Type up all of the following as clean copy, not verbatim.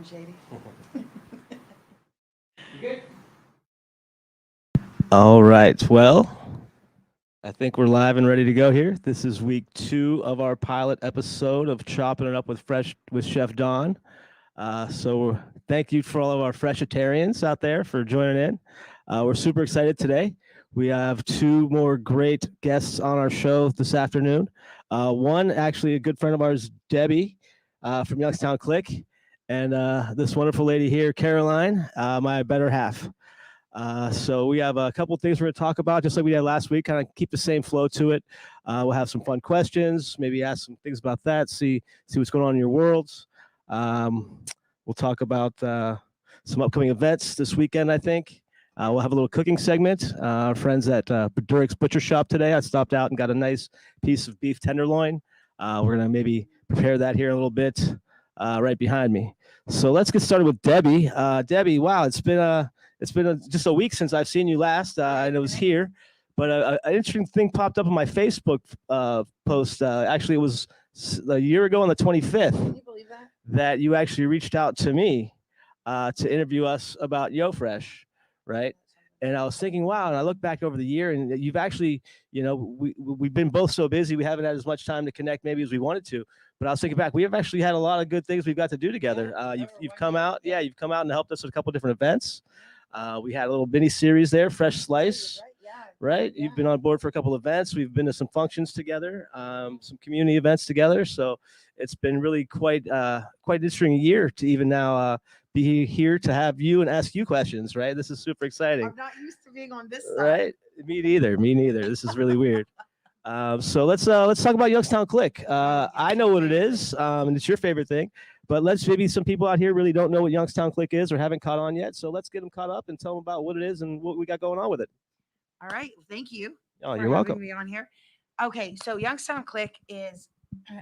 Slim Shady. Good. All right. Well, I think we're live and ready to go here. This is week 2 of our pilot episode of Chopping It Up with Chef Don. So thank you for all of our freshitarians out there for joining in. We're super excited today. We have 2 more great guests on our show this afternoon. One, actually a good friend of ours, Debbie from Youngstown Click, and this wonderful lady here, Caroline, my better half. So we have a couple things we're going to talk about, just like we did last week, kind of keep the same flow to it. We'll have some fun questions, maybe ask some things about that, see what's going on in your worlds. We'll talk about some upcoming events this weekend, I think. We'll have a little cooking segment. Our friends at Durrick's Butcher Shop today, I stopped out and got a nice piece of beef tenderloin. We're going to maybe prepare that here a little bit right behind me. So let's get started with Debbie. Debbie, wow, it's been just a week since I've seen you last, and it was here. But an interesting thing popped up on my Facebook post. Actually, it was a year ago on the 25th. Can you believe that? That you actually reached out to me to interview us about YoFresh, right? And I was thinking, wow, and I look back over the year, and you've actually, we've been both so busy, we haven't had as much time to connect maybe as we wanted to. But I was thinking back, we have actually had a lot of good things we've got to do together. You've come out, you've come out and helped us with a couple of different events. We had a little mini series there, Fresh Slice, right? Yeah. You've been on board for a couple of events. We've been to some functions together, some community events together. So it's been really quite interesting year to even now be here to have you and ask you questions, right? This is super exciting. I'm not used to being on this side. Right? Me neither. This is really weird. So let's talk about Youngstown Click. I know what it is, and it's your favorite thing. But maybe some people out here really don't know what Youngstown Click is or haven't caught on yet. So let's get them caught up and tell them about what it is and what we got going on with it. All right. Well, thank you. Oh, you're welcome. Me on here. Okay. So Youngstown Click is,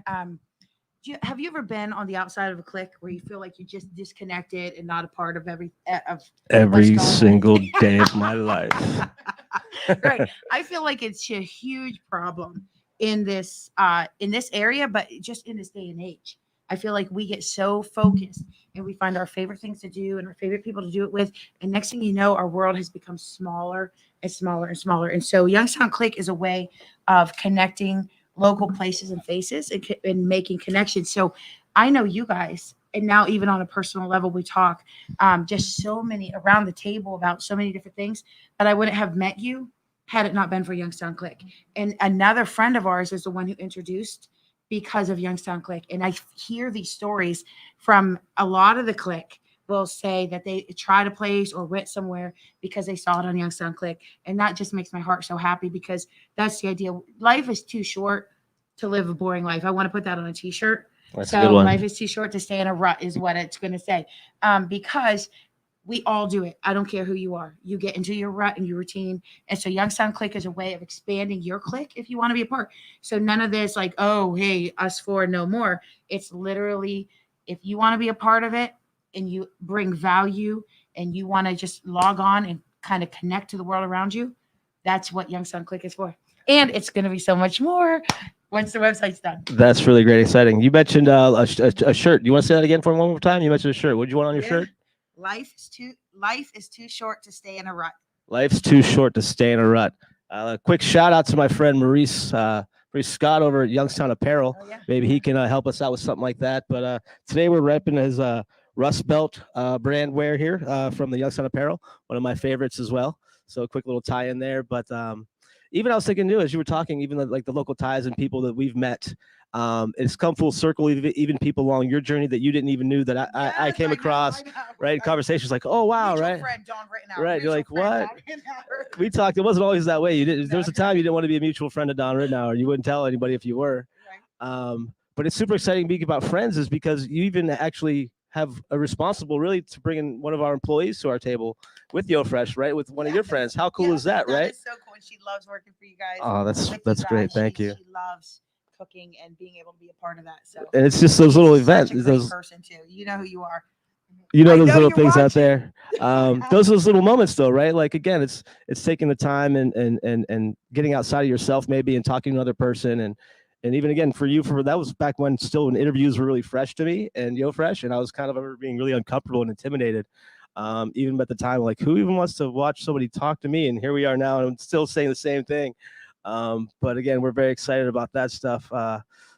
have you ever been on the outside of a click where you feel like you're just disconnected and not a part of every single day of my life? Right. I feel like it's a huge problem in this area, but just in this day and age. I feel like we get so focused and we find our favorite things to do and our favorite people to do it with. And next thing you know, our world has become smaller and smaller and smaller. And so Youngstown Click is a way of connecting local places and faces and making connections. So I know you guys, and now even on a personal level, we talk just so many around the table about so many different things, but I wouldn't have met you had it not been for Youngstown Click. And another friend of ours is the one who introduced because of Youngstown Click. And I hear these stories from a lot of the click will say that they tried a place or went somewhere because they saw it on Youngstown Click. And that just makes my heart so happy because that's the idea. Life is too short to live a boring life. I want to put that on a t-shirt. That's a good one. Life is too short to stay in a rut is what it's going to say. Because we all do it. I don't care who you are. You get into your rut and your routine. And so Youngstown Click is a way of expanding your click if you want to be a part. So none of this like, oh, hey, us four, no more. It's literally if you want to be a part of it and you bring value and you want to just log on and kind of connect to the world around you, that's what Youngstown Click is for. And it's going to be so much more once the website's done. That's really great, exciting. You mentioned a shirt. Do you want to say that again for one more time? You mentioned a shirt. What do you want on your shirt? Life is too short to stay in a rut. Life's too short to stay in a rut. A quick shout out to my friend Maurice Scott over at Youngstown Apparel. Oh, yeah. Maybe he can help us out with something like that. But today we're repping his Rust Belt brand wear here from the Youngstown Apparel, one of my favorites as well. So a quick little tie in there. But even I was thinking, as you were talking, even the local ties and people that we've met, it's come full circle. Even people along your journey that you didn't even knew that I came across, right? Conversations like, oh wow, right? Friend, Don right. You're like, what? We talked. It wasn't always that way. There was a time you didn't want to be a mutual friend of Don Rittenauer. You wouldn't tell anybody if you were. Right. But it's super exciting being about friends is because you even actually have a responsible really to bring in one of our employees to our table with YoFresh, right? With one of your friends. How cool is that, right? That is so cool. And she loves working for you guys. Oh, that's great. Thank you. She loves cooking and being able to be a part of that. So and it's just those little events. Those person too. You know who you are. You know those little things out there. Those little moments though, right? Like again, it's taking the time and getting outside of yourself maybe and talking to another person And even again for you, for that was back when still when interviews were really fresh to me and YoFresh, and I was kind of ever being really uncomfortable and intimidated. Even at the time, like who even wants to watch somebody talk to me? And here we are now, and I'm still saying the same thing. But again, we're very excited about that stuff.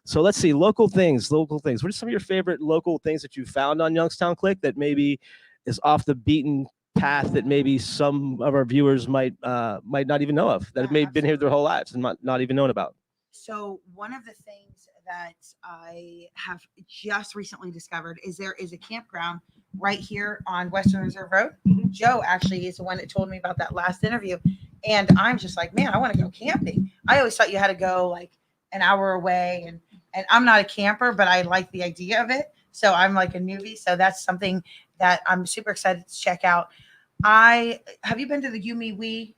So let's see, local things. What are some of your favorite local things that you found on Youngstown Click that maybe is off the beaten path that maybe some of our viewers might not even know of, that have maybe been here their whole lives and not even known about? So one of the things that I have just recently discovered is there is a campground right here on Western Reserve Road. Joe actually is the one that told me about that last interview. And I'm just like, man, I want to go camping. I always thought you had to go like an hour away. And I'm not a camper, but I like the idea of it. So I'm like a newbie. So that's something that I'm super excited to check out. Have you been to the You Me We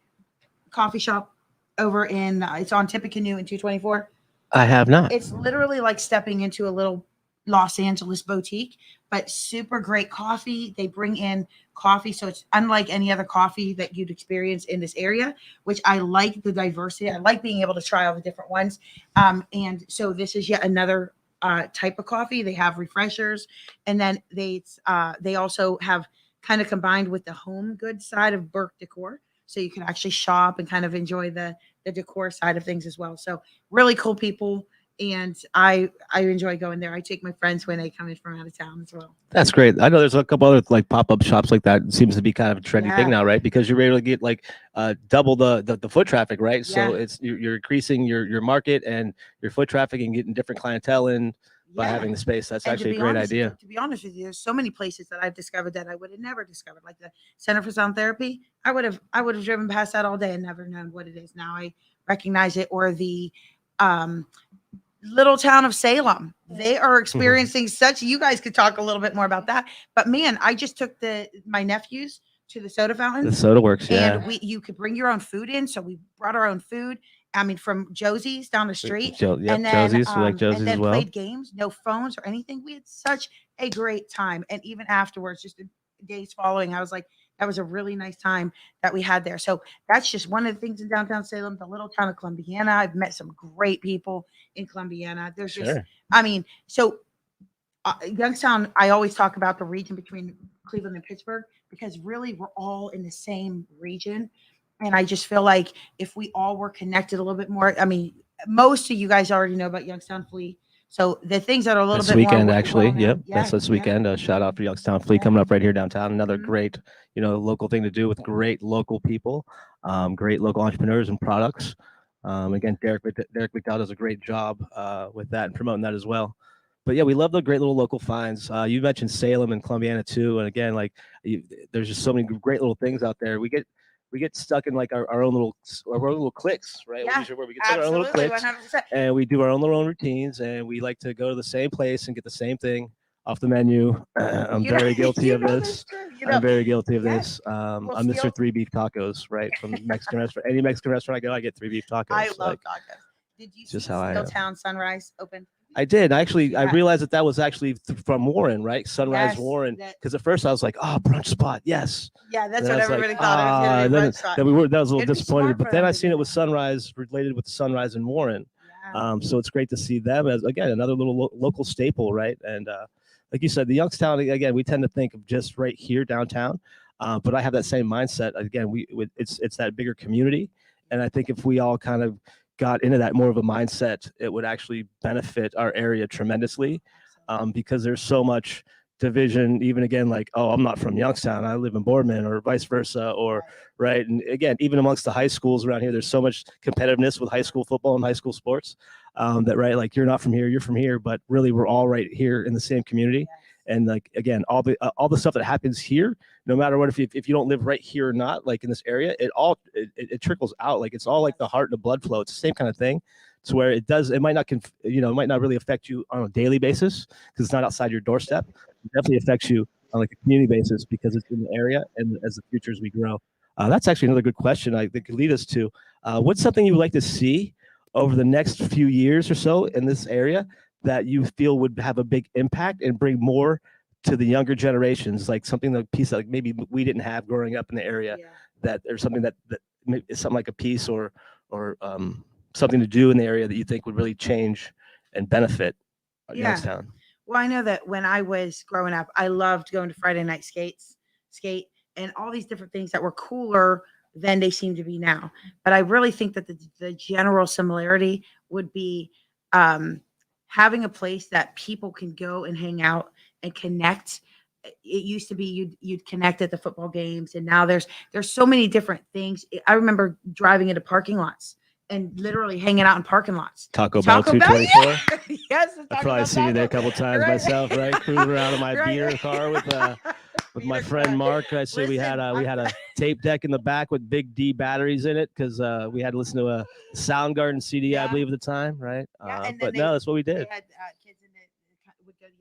coffee shop over in it's on Tippecanoe in 224? I have not. It's literally like stepping into a little Los Angeles boutique, but super great coffee. They bring in coffee, so it's unlike any other coffee that you'd experience in this area, which I like the diversity. I like being able to try all the different ones. And so this is yet another type of coffee. They have refreshers, and then they also have kind of combined with the home goods side of Burke Decor. So you can actually shop and kind of enjoy the decor side of things as well. So really cool people. And I enjoy going there. I take my friends when they come in from out of town as well. That's great. I know there's a couple other like pop-up shops like that. It seems to be kind of a trendy thing now, right? Because you're able to get like double the foot traffic, right? So it's you're increasing your market and your foot traffic and getting different clientele in by having the space. That's actually a great idea. To be honest with you, there's so many places that I've discovered that I would have never discovered, like the Center for Sound Therapy. I would have driven past that all day and never known what it is. Now I recognize it. Or the little town of Salem. They are experiencing such. You guys could talk a little bit more about that. But man, I just took my nephews to the soda fountain. The soda works, and you could bring your own food in. So we brought our own food. I mean, from Josie's down the street, and then Josie's, we like Josie's and then as well. played games, no phones or anything. We had such a great time, and even afterwards, just the days following, I was like, that was a really nice time that we had there. So that's just one of the things in downtown Salem, the little town of Columbiana. I've met some great people in Columbiana. There's just, I mean, so Youngstown, I always talk about the region between Cleveland and Pittsburgh because really we're all in the same region. And I just feel like if we all were connected a little bit more, I mean, most of you guys already know about Youngstown Flea. So the things that are a little this bit weekend, more actually, well-known. that's this weekend. A shout out for Youngstown Flea coming up right here downtown. Another great, local thing to do with great local people, great local entrepreneurs and products. Again, Derek McDowell does a great job with that and promoting that as well. But yeah, we love the great little local finds. You mentioned Salem and Columbiana too, and again, like there's just so many great little things out there. We get stuck in like our own little cliques, right? Yeah, where we get stuck in our own little cliques, 100%. and we do our own little routines, and we like to go to the same place and get the same thing off the menu. I'm very guilty of this. I'm very guilty of this. I'm Mr. 3 beef tacos, right? From Mexican restaurant. Any Mexican restaurant I go, I get 3 beef tacos. I love tacos. Did you see Steeltown Sunrise open? I did. Actually, I realized that was actually from Warren, right? Sunrise Warren. Because at first I was like, oh, brunch spot. Yes. Yeah, that's what everybody thought. It was brunch spot. That was a little disappointed. But then I seen it was Sunrise related with the Sunrise in Warren. So it's great to see them as, again, another little local staple, right? And like you said, the Youngstown, again, we tend to think of just right here downtown. But I have that same mindset. Again, it's that bigger community. And I think if we all kind of got into that more of a mindset, it would actually benefit our area tremendously, because there's so much division, even again, like, oh, I'm not from Youngstown, I live in Boardman, or vice versa, or right. And again, even amongst the high schools around here, there's so much competitiveness with high school football and high school sports, that right, like you're not from here, you're from here, but really we're all right here in the same community. And like, again, all the stuff that happens here, no matter what, if you don't live right here or not, like in this area, it trickles out. Like it's all like the heart and the blood flow. It's the same kind of thing. It's where it might not, it might not really affect you on a daily basis because it's not outside your doorstep. It definitely affects you on like a community basis because it's in the area and as the future as we grow. That's actually another good question that could lead us to what's something you would like to see over the next few years or so in this area that you feel would have a big impact and bring more to the younger generations, like something like piece that like maybe we didn't have growing up in the area, that there's something that is something like a piece or something to do in the area that you think would really change and benefit Yeah. Youngstown. Well, I know that when I was growing up, I loved going to Friday night skate, and all these different things that were cooler than they seem to be now. But I really think that the general similarity would be um, having a place that people can go and hang out and connect. It used to be you'd connect at the football games, and now there's so many different things. I remember driving into parking lots and literally hanging out in parking lots. Taco Bell Taco Bell, 224. yeah. Yes, the I've Taco probably Bell seen you there a taco. couple times Right. myself, right? Cruising around in my Right. beer car with my Beer friend car. Mark. I say we had a tape deck in the back with big D batteries in it because we had to listen to a Soundgarden CD, I Yeah. believe, at the time, right? Yeah, and then But no, that's what we they did. had kids in it would go to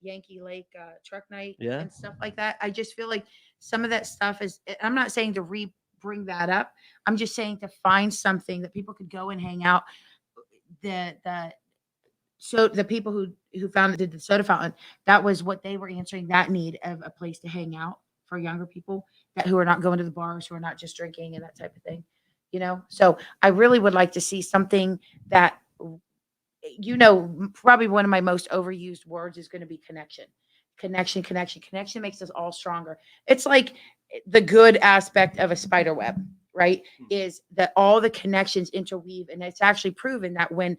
Yankee Lake truck night Yeah. and stuff like that. I just feel like some of that stuff is. I'm not saying to bring that up. I'm just saying to find something that people could go and hang out. The So the people who did the soda fountain, that was what they were answering, that need of a place to hang out for younger people that who are not going to the bars, who are not just drinking and that type of thing. So I really would like to see something that probably one of my most overused words is going to be connection. Connection makes us all stronger. It's like the good aspect of a spider web, right? Is that all the connections interweave, and it's actually proven that when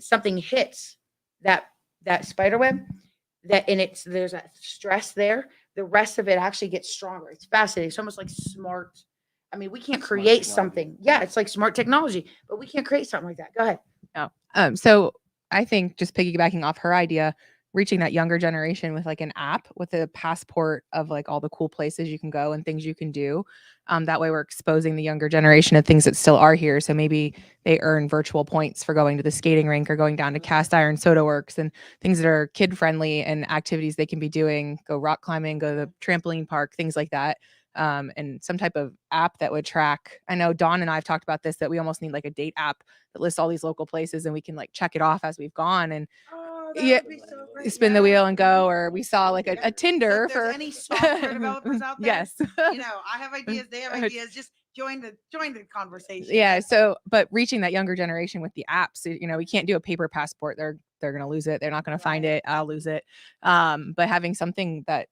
something hits that spider web, there's a stress there, the rest of it actually gets stronger. It's fascinating. It's almost like smart. I mean, we can't create something. Yeah, it's like smart technology, but we can't create something like that. Go ahead. Oh, so I think just piggybacking off her idea, reaching that younger generation with like an app with a passport of like all the cool places you can go and things you can do. That way we're exposing the younger generation of things that still are here. So maybe they earn virtual points for going to the skating rink or going down to Cast Iron Soda Works and things that are kid friendly and activities they can be doing, go rock climbing, go to the trampoline park, things like that. And some type of app that would track. I know Don and I have talked about this, that we almost need like a date app that lists all these local places and we can like check it off as we've gone and That would be so great. spin the wheel and go. Or we saw like a So Tinder if there's for any software developers out there, yes. I have ideas, they have ideas. Just join the conversation. Yeah. So, but reaching that younger generation with the apps, we can't do a paper passport. They're going to lose it. They're not going to find it. I'll lose it. But having something that,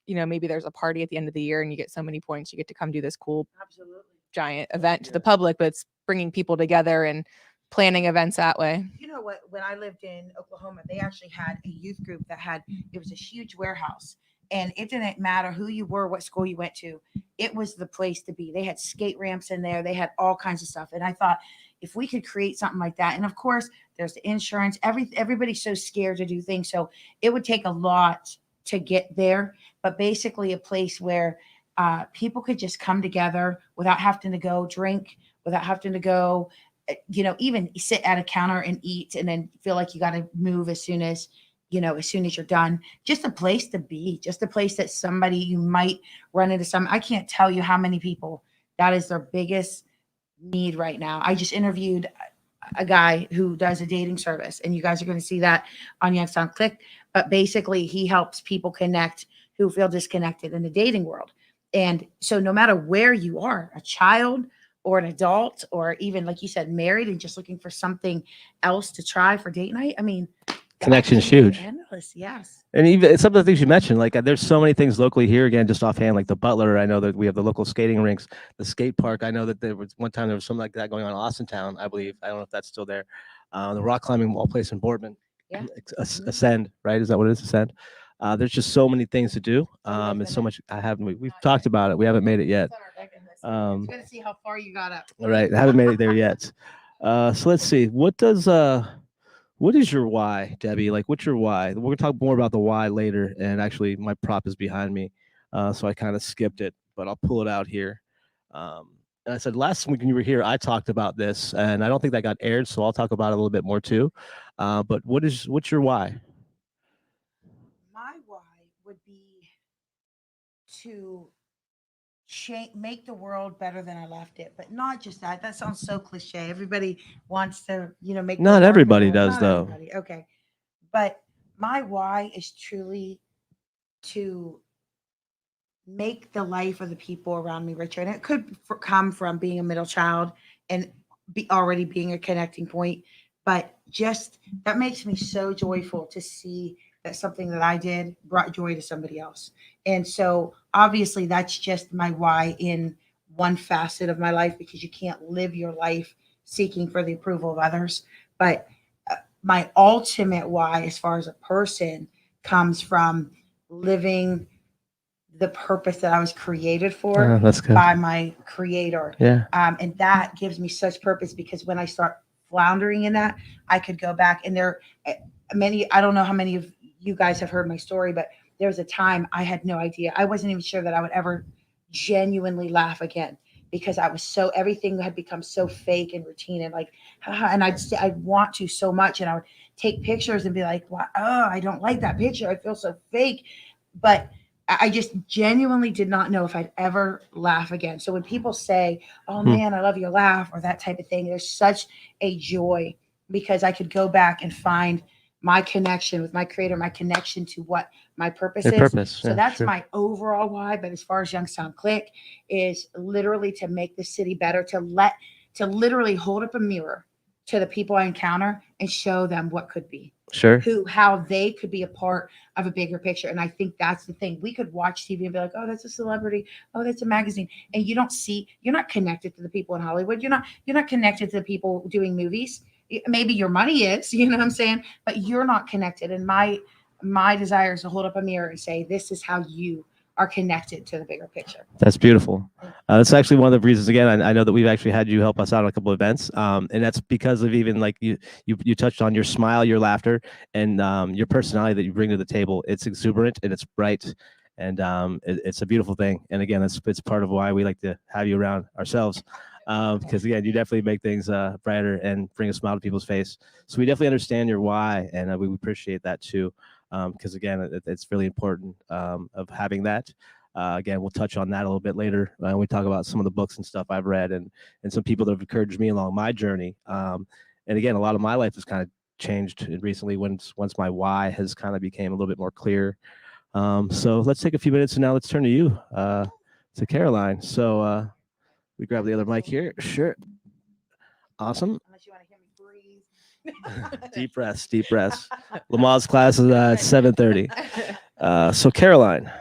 maybe there's a party at the end of the year and you get so many points, you get to come do this cool, Absolutely. giant event to the public, but it's bringing people together and planning events that way. You know what? When I lived in Oklahoma, they actually had a youth group it was a huge warehouse, and it didn't matter who you were, what school you went to. It was the place to be. They had skate ramps in there. They had all kinds of stuff. And I thought, if we could create something like that, and of course there's the insurance, everybody's so scared to do things. So it would take a lot to get there, but basically a place where people could just come together without having to go drink, without having to go, even sit at a counter and eat and then feel like you got to move as soon as you're done. Just a place to be, just a place that somebody you might run into I can't tell you how many people that is their biggest need right now. I just interviewed a guy who does a dating service, and you guys are going to see that on Youngstown Click. But basically, he helps people connect who feel disconnected in the dating world. And so, no matter where you are, a child or an adult, or even like you said, married and just looking for something else to try for date night, I mean, Connection's huge. endless, yes. And even some of the things you mentioned, like there's so many things locally here. Again, just offhand, like the Butler. I know that we have the local skating rinks, the skate park. I know that there was one time there was something like that going on in Austintown, I believe. I don't know if that's still there. The rock climbing wall place in Boardman. Yeah. Ascend, right? Is that what it is? Ascend. There's just so many things to do. And so much. We've talked about it. We haven't made it yet. I'm going to see how far you got up. All right, I haven't made it there yet. So let's see. What is your why, Debbie? Like, what's your why? We're gonna talk more about the why later. And actually, my prop is behind me, so I kind of skipped it, but I'll pull it out here. And I said last week when you were here, I talked about this, and I don't think that got aired, so I'll talk about it a little bit more too. But what's your why? My why would be to make the world better than I left it, but not just that. That sounds so cliche. Everybody wants to, make. Not everybody better. does, Not though. everybody. Okay, but my why is truly to make the life of the people around me richer, and it could come from being a middle child and already being a connecting point. but just that makes me so joyful to see that something that I did brought joy to somebody else. And so obviously that's just my why in one facet of my life, because you can't live your life seeking for the approval of others. But my ultimate why, as far as a person, comes from living the purpose that I was created for That's good. by my creator. Yeah. And that gives me such purpose, because when I start floundering in that, I could go back and there many, I don't know how many of you guys have heard my story, but there was a time I had no idea. I wasn't even sure that I would ever genuinely laugh again, because I was so, everything had become so fake and routine and like, haha, and I'd want to so much. And I would take pictures and be like, wow, oh, I don't like that picture. I feel so fake. But I just genuinely did not know if I'd ever laugh again. So when people say, "Oh man, I love your laugh," or that type of thing, there's such a joy, because I could go back and find my connection with my creator, my connection to what my purpose Your is. purpose. So Yeah, that's sure. my overall why. But as far as Youngstown Click, is literally to make the city better, to literally hold up a mirror to the people I encounter and show them what could be, Sure. how they could be a part of a bigger picture. And I think that's the thing. We could watch TV and be like, oh, that's a celebrity, oh, that's a magazine. And you don't see, you're not connected to the people in Hollywood. You're not connected to the people doing movies. Maybe your money is, you know what I'm saying? But you're not connected. And my desire is to hold up a mirror and say, this is how you are connected to the bigger picture. That's beautiful. That's actually one of the reasons. Again, I know that we've actually had you help us out on a couple of events, and that's because of even like you touched on your smile, your laughter, and your personality that you bring to the table. It's exuberant and it's bright, and it's a beautiful thing. And again, it's part of why we like to have you around ourselves, because again, you definitely make things brighter and bring a smile to people's face. So we definitely understand your why, and we appreciate that too, because again, it's really important of having that. Again, we'll touch on that a little bit later when we talk about some of the books and stuff I've read, and some people that have encouraged me along my journey. And again, a lot of my life has kind of changed recently once my why has kind of became a little bit more clear. So let's take a few minutes and now let's turn to you, to Caroline. So we grab the other mic here. Sure. Awesome. Unless you want to hear me breathe. Deep breaths, deep breaths. Lamaze class is at 7:30. So Caroline,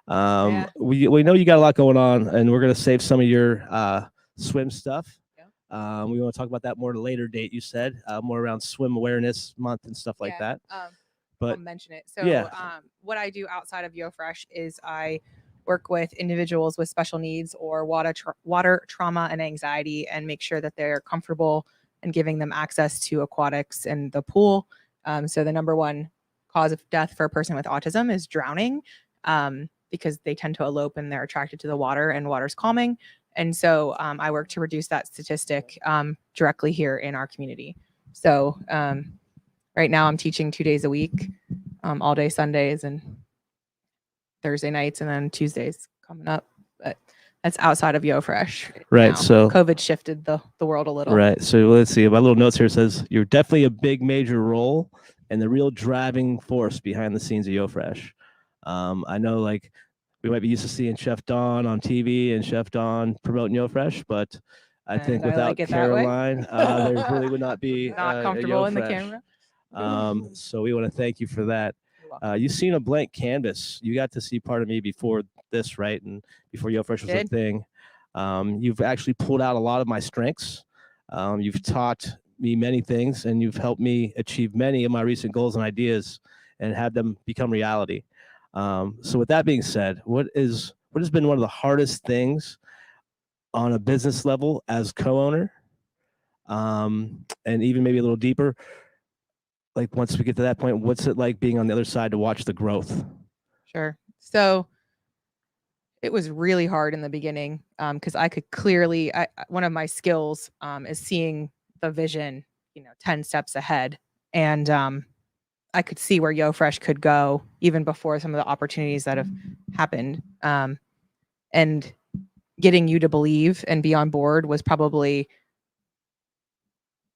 Yeah. we know you got a lot going on, and we're gonna save some of your swim stuff. Yeah. We want to talk about that more at a later date. You said more around Swim Awareness Month and stuff like that. I'll But mention it. So yeah. what I do outside of YoFresh is I work with individuals with special needs or water trauma and anxiety, and make sure that they're comfortable and giving them access to aquatics and the pool. So the number one cause of death for a person with autism is drowning, because they tend to elope and they're attracted to the water, and water's calming. And so I work to reduce that statistic directly here in our community. So right now I'm teaching 2 days a week, all day Sundays and Thursday nights, and then Tuesdays coming up. But that's outside of YoFresh. Right, now. so- COVID shifted the world a little. Right. So let's see. My little notes here says you're definitely a big major role and the real driving force behind the scenes of YoFresh. I know like we might be used to seeing Chef Don on TV and Chef Don promoting YoFresh, but I think And I without like it that way. Caroline, there really would not be Not a comfortable in the YoFresh. camera. So we want to thank you for that. You're welcome. You've seen a blank canvas. You got to see part of me before this, right? And before YoFresh was a Did. thing. You've actually pulled out a lot of my strengths. You've taught me many things, and you've helped me achieve many of my recent goals and ideas and have them become reality. So with that being said, what has been one of the hardest things on a business level as co-owner? And even maybe a little deeper, like once we get to that point, what's it like being on the other side to watch the growth? Sure. So it was really hard in the beginning, because I could clearly, one of my skills is seeing the vision, 10 steps ahead. And I could see where YoFresh could go even before some of the opportunities that have happened. And getting you to believe and be on board was probably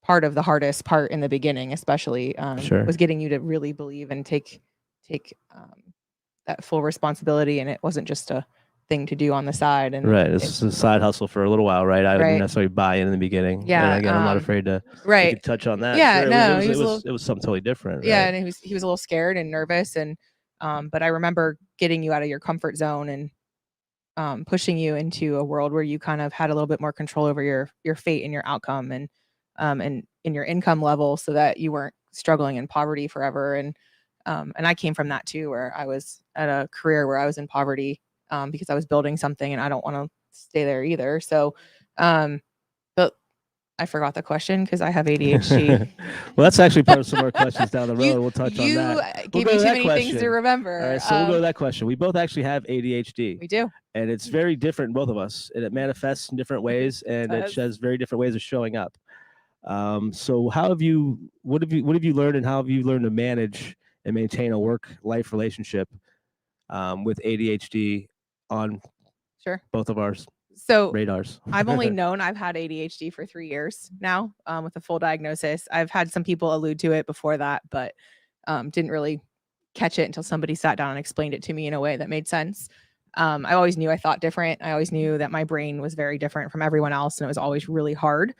part of the hardest part in the beginning, especially Sure. was getting you to really believe and take that full responsibility. And it wasn't just a thing to do on the side. And Right. It's a side hustle for a little while, right? I Right. didn't necessarily buy in the beginning. Yeah, And again, I'm not afraid to we right. could touch on that. Yeah, Sure, no, it he was a was something totally different. Yeah, Right? and he was a little scared and nervous, and but I remember getting you out of your comfort zone and pushing you into a world where you kind of had a little bit more control over your fate and your outcome, and in your income level, so that you weren't struggling in poverty forever. And I came from that too, where I was at a career where I was in poverty because I was building something, and I don't want to stay there either. So, but I forgot the question because I have ADHD. Well, that's actually part of some of our questions down the road. We'll touch on that. Gave We'll me go too to that many things to question. remember. All right, so we'll go to that question. We both actually have ADHD. We do. And it's very different in both of us, and it manifests in different ways, and it has very different ways of showing up. So what have you learned, and how have you learned to manage and maintain a work-life relationship with ADHD on both of our radars? I've only known I've had ADHD for 3 years now with a full diagnosis. I've had some people allude to it before that, but didn't really catch it until somebody sat down and explained it to me in a way that made sense. I always knew I thought different. I always knew that my brain was very different from everyone else, and it was always really hard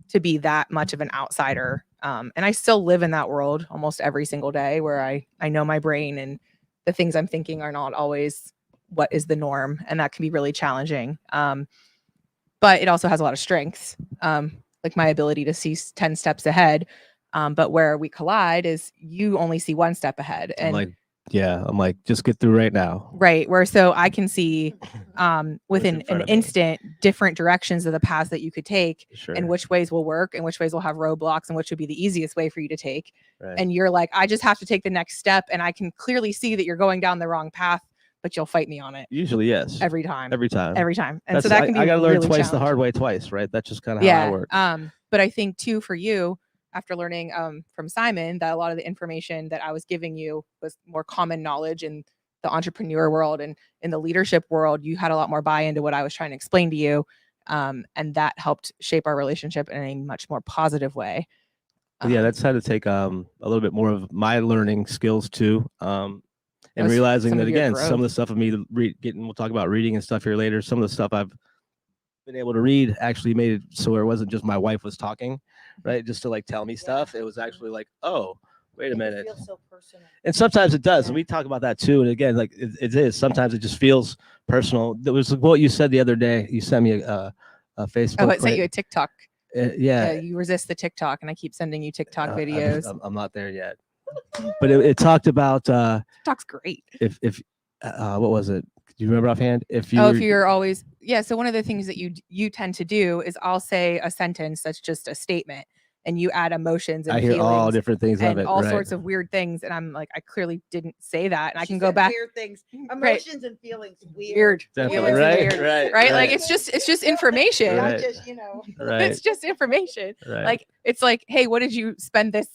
to be that much of an outsider. And I still live in that world almost every single day, where I know my brain and the things I'm thinking are not always what is the norm, and that can be really challenging. But it also has a lot of strengths, like my ability to see 10 steps ahead. But where we collide is you only see 1 step ahead. And I'm like, just get through right now. Right. Where so I can see within an instant different directions of the paths that you could take, and which ways will work and which ways will have roadblocks and which would be the easiest way for you to take. Right. And you're like, I just have to take the next step, and I can clearly see that you're going down the wrong path, but you'll fight me on it. Usually, yes. Every time. And so that can be I got to learn really twice the hard way twice, right? That's just kind of how I work. But I think too, for you, after learning from Simon that a lot of the information that I was giving you was more common knowledge in the entrepreneur world and in the leadership world, you had a lot more buy-in to what I was trying to explain to you. And that helped shape our relationship in a much more positive way. That's had to take a little bit more of my learning skills too. And realizing that, again, some of the stuff of me we'll talk about reading and stuff here later. Some of the stuff I've been able to read actually made it so it wasn't just my wife was talking, right? Just to like tell me stuff. It was actually like, oh, wait a minute. It feels so personal. And sometimes it does. And we talk about that too. And again, like it is. Sometimes it just feels personal. There was what you said the other day. You sent me a Facebook. Oh, I sent you a TikTok. Yeah. You resist the TikTok, and I keep sending you TikTok videos. I'm not there yet. But it talked about TikTok's great. If what was it? Do you remember offhand? If you're always so one of the things that you tend to do is I'll say a sentence that's just a statement, and you add emotions and I hear all different things and of it, all sorts of weird things, and I'm like, I clearly didn't say that, and I can go back. Weird things, emotions and feelings. Definitely. Right. Like it's just information. Not just It's just information. Like it's like, hey, what did you spend this?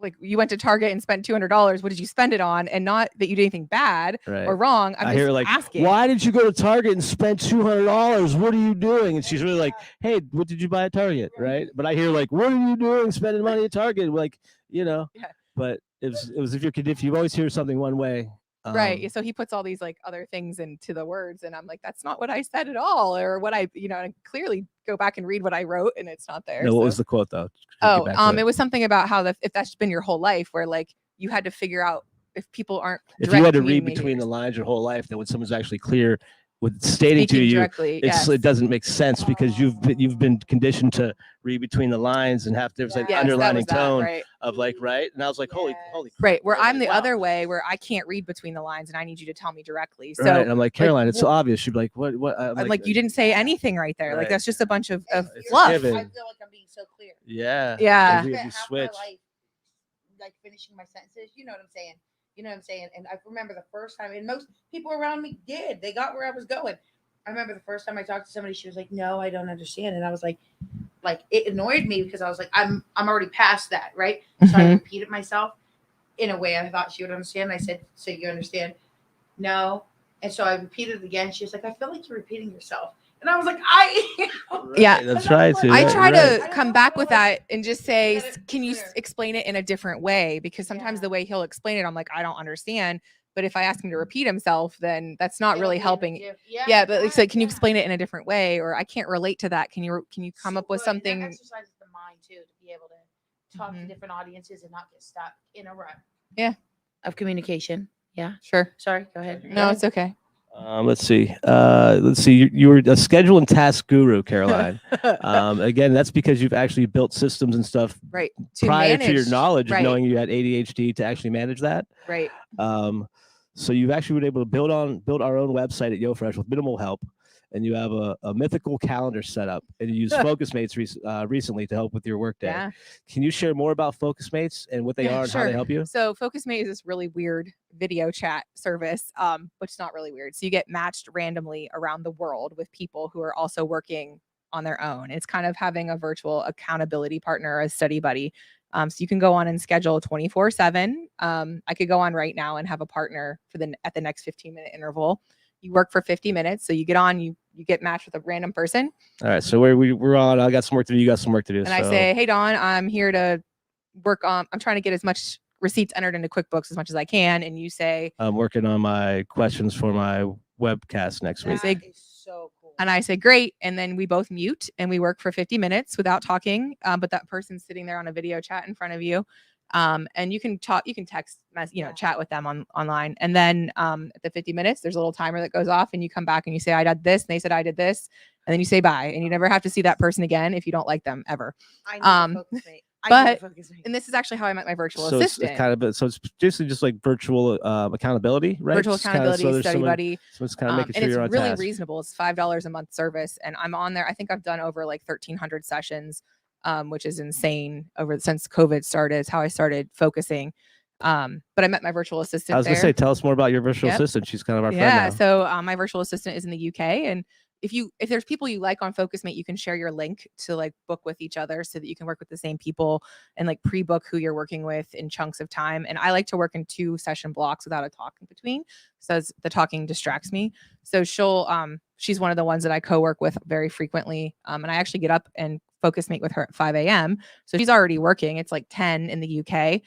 Like you went to Target and spent $200. What did you spend it on? And not that you did anything bad or wrong. I'm just asking. Why did you go to Target and spend $200? What are you doing? And she's really like, hey, what did you buy at Target? Right. But I hear like, what are you doing spending money at Target? Like, but it was if you always hear something one way. Right. So he puts all these like other things into the words, and I'm like, that's not what I said at all, or what I clearly go back and read what I wrote, and it's not there. No, what was the quote though? It was something about how if that's been your whole life, where like you had to figure out if people aren't. If you had to read between the lines your whole life, then when someone's actually clear with stating to you, it doesn't make sense because you've been conditioned to read between the lines and there's like underlining tone of like right. And I was like, holy. Right, where I'm the other way, where I can't read between the lines, and I need you to tell me directly. So and I'm like, Caroline, it's so obvious. She'd be like, what? I'm like, you didn't say anything right there. Like that's just a bunch of fluff. I feel like I'm being so clear. Yeah. You switch. Like finishing my sentences. You know what I'm saying? And I remember the first time, and most people around me did. They got where I was going. I remember the first time I talked to somebody, she was like, no, I don't understand. And I was like it annoyed me because I was like, I'm already past that, right? So I repeated myself in a way I thought she would understand. I said, so you understand? No. And so I repeated it again. She was like, I feel like you're repeating yourself. And I was like, that's right. I try to come back with that and just say, can you explain it in a different way? Because sometimes the way he'll explain it, I'm like, I don't understand. But if I ask him to repeat himself, then that's not really helping. Yeah, But like, so can you explain it in a different way, or I can't relate to that. Can you come up with That something? exercises the mind too, to be able to talk to different audiences and not get stuck in a rut. Yeah. Of communication. Yeah. Sure. Sorry. Go ahead. No, it's okay. Let's see. You were a schedule and task guru, Caroline. Again, that's because you've actually built systems and stuff Right. prior to your knowledge of right. knowing you had ADHD to actually manage that. Right. So you've actually been able to build our own website at YoFresh with minimal help, and you have a mythical calendar set up, and you use FocusMates recently to help with your workday. Yeah. Can you share more about FocusMates and what they are and how they help you? So FocusMate is this really weird video chat service, but it's not really weird. So you get matched randomly around the world with people who are also working on their own. It's kind of having a virtual accountability partner, a study buddy. So you can go on and schedule 24/7. I could go on right now and have a partner at the next 15-minute interval. You work for 50 minutes. So you get on, you get matched with a random person. All right. So we're on. I got some work to do. You got some work to do. And I say, hey, Don, I'm here to work on, I'm trying to get as much receipts entered into QuickBooks as much as I can. And you say, I'm working on my questions for my webcast next week. That is so cool. And I say, great. And then we both mute and we work for 50 minutes without talking. But that person's sitting there on a video chat in front of you. And you can talk, you can text, chat with them online. And then at the 50 minutes, there's a little timer that goes off and you come back and you say, I did this. And they said, I did this. And then you say bye. And you never have to see that person again if you don't like them ever. And this is actually how I met my virtual assistant. It's basically just like virtual accountability, right? Virtual accountability, study buddy. So it's kind of making sure you're on task. And it's really task. reasonable. It's $5 a month service, and I'm on there. I think I've done over like 1,300 sessions, which is insane. Since COVID started, is how I started focusing. But I met my virtual assistant. I was gonna say, tell us more about your virtual assistant. She's kind of our friend now. So my virtual assistant is in the UK, and if there's people you like on FocusMate, you can share your link to like book with each other so that you can work with the same people and like pre-book who you're working with in chunks of time. And I like to work in 2 session blocks without a talk in between. So the talking distracts me. So she's one of the ones that I co-work with very frequently. And I actually get up and FocusMate with her at 5 a.m. So she's already working. It's like 10 in the UK.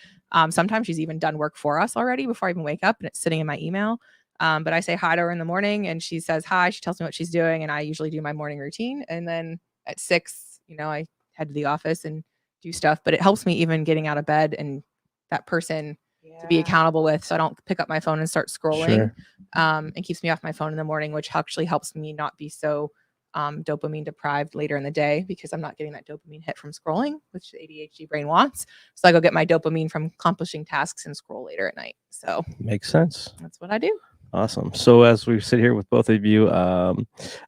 Sometimes she's even done work for us already before I even wake up, and it's sitting in my email. But I say hi to her in the morning and she says hi. She tells me what she's doing, and I usually do my morning routine. And then at 6, I head to the office and do stuff. But it helps me even getting out of bed and that person to be accountable with, so I don't pick up my phone and start scrolling. And keeps me off my phone in the morning, which actually helps me not be so dopamine deprived later in the day, because I'm not getting that dopamine hit from scrolling, which the ADHD brain wants. So I go get my dopamine from accomplishing tasks and scroll later at night. So makes sense. That's what I do. Awesome. So as we sit here with both of you, I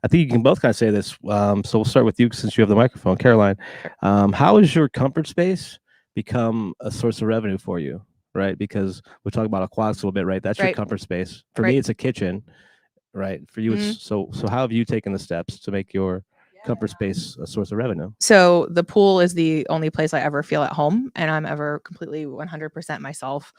think you can both kind of say this. So we'll start with you since you have the microphone, Caroline. How has your comfort space become a source of revenue for you? Right? Because we're talking about aquatics a little bit, right? That's your comfort space. For me, it's a kitchen. Right. For you, it's so how have you taken the steps to make your comfort space a source of revenue? So the pool is the only place I ever feel at home, and I'm ever completely 100% myself.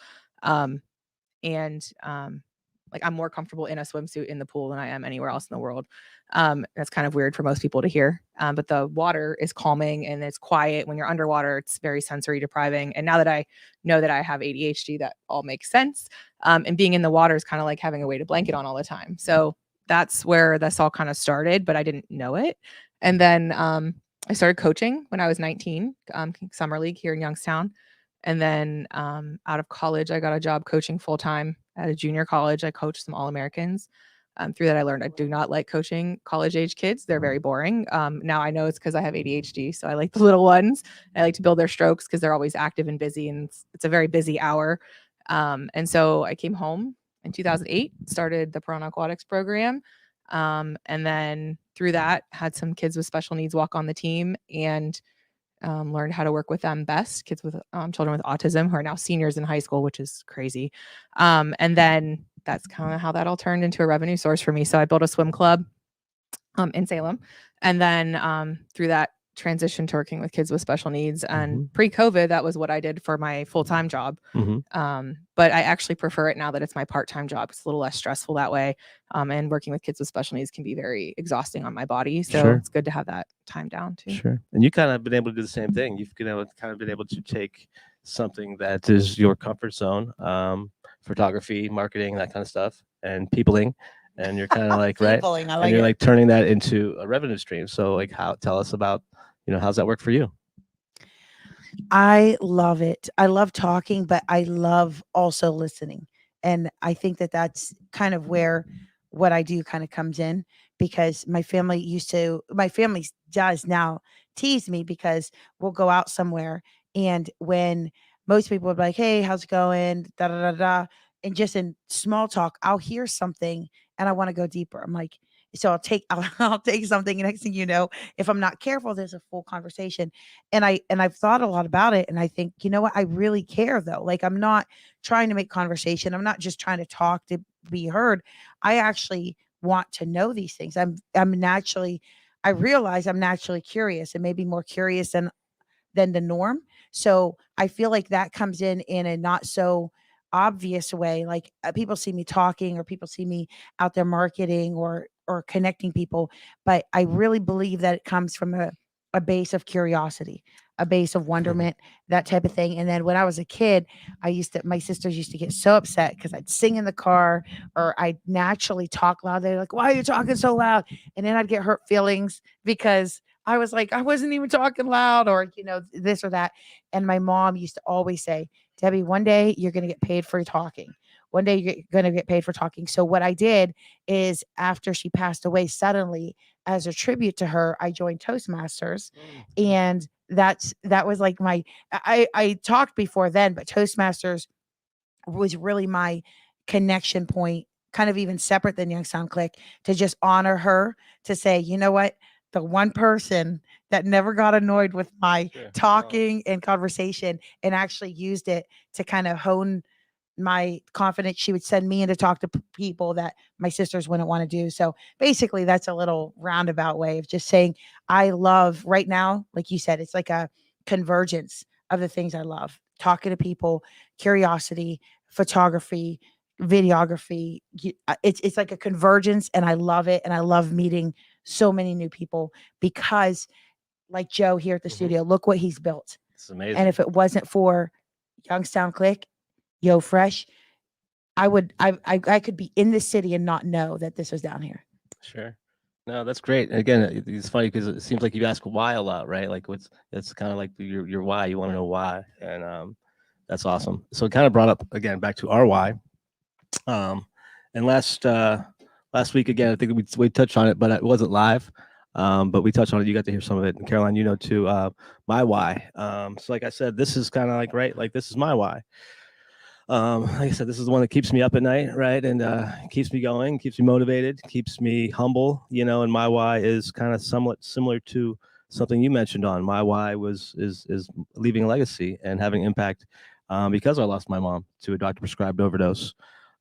Like I'm more comfortable in a swimsuit in the pool than I am anywhere else in the world. That's kind of weird for most people to hear. But the water is calming and it's quiet. When you're underwater, it's very sensory depriving. And now that I know that I have ADHD, that all makes sense. And being in the water is kind of like having a weighted blanket on all the time. So that's where this all kind of started, but I didn't know it. And then I started coaching when I was 19, summer league here in Youngstown. And then out of college, I got a job coaching full time at a junior college. I coached some All-Americans. Through that, I learned I do not like coaching college age kids. They're very boring. Now I know it's because I have ADHD. So I like the little ones. I like to build their strokes because they're always active and busy. And it's a very busy hour. And so I came home in 2008, started the Piranha Aquatics program. And then through that, had some kids with special needs walk on the team and learned how to work with them best. Kids with children with autism who are now seniors in high school, which is crazy. And then that's kind of how that all turned into a revenue source for me. So I built a swim club in Salem, and then through that transition to working with kids with special needs. And pre-COVID, that was what I did for my full-time job. But I actually prefer it now that it's my part-time job. It's a little less stressful that way. And working with kids with special needs can be very exhausting on my body. So it's good to have that time down too. Sure. And you kind of been able to do the same thing. You've kind of been able to take something that is your comfort zone. photography, marketing, that kind of stuff, and peopling. And you're kind of like, right. Peopling, I And like you're it. like turning that into a revenue stream. So like tell us about, how's that work for you? I love it. I love talking, but I love also listening. And I think that that's kind of where what I do kind of comes in, because my family does now tease me because we'll go out somewhere, and when most people would be like, "Hey, how's it going?" Da da da da. And just in small talk, I'll hear something and I want to go deeper. I'm like, so I'll take something, and next thing you know, if I'm not careful, there's a full conversation. And I've thought a lot about it, and I think, you know what, I really care though. Like, I'm not trying to make conversation, I'm not just trying to talk to be heard. I actually want to know these things. I'm naturally, I realize I'm naturally curious, and maybe more curious than the norm. So I feel like that comes in a not so obvious way. Like, people see me talking, or people see me out there marketing or connecting people, but I really believe that it comes from a base of curiosity, a base of wonderment, that type of thing. And then when I was a kid, my sisters used to get so upset because I'd sing in the car, or I'd naturally talk loud. They're like, "Why are you talking so loud?" And then I'd get hurt feelings because I was like, I wasn't even talking loud, or, this or that. And my mom used to always say, "Debbie, one day you're going to get paid for talking. One day you're going to get paid for talking." So what I did is, after she passed away suddenly, as a tribute to her, I joined Toastmasters. And that was like I talked before then, but Toastmasters was really my connection point, kind of even separate than Youngstown Click, to just honor her, to say, you know what, the one person that never got annoyed with my Sure. talking and conversation, and actually used it to kind of hone my confidence. She would send me in to talk to people that my sisters wouldn't want to do. So basically, that's a little roundabout way of just saying, I love right now, like you said, it's like a convergence of the things I love: talking to people, curiosity, photography, videography. It's like a convergence, and I love it. And I love meeting so many new people, because, like Joe here at the studio, look what he's built. It's amazing. And if it wasn't for Youngstown Click, YoFresh, I could be in the city and not know that this was down here. Sure. No, that's great. And again, it's funny because it seems like you ask why a lot, right? Like it's kind of like your why. You want to know why, and that's awesome. So it kind of brought up again back to our why. And last week again, I think we touched on it, but it wasn't live. But we touched on it. You got to hear some of it, and Caroline, too. My why. So like I said, this is kind of like, right, like this is my why. Like I said, this is the one that keeps me up at night, right? And keeps me going, keeps me motivated, keeps me humble, and my why is kind of somewhat similar to something you mentioned on. My why is leaving a legacy and having impact, because I lost my mom to a doctor prescribed overdose,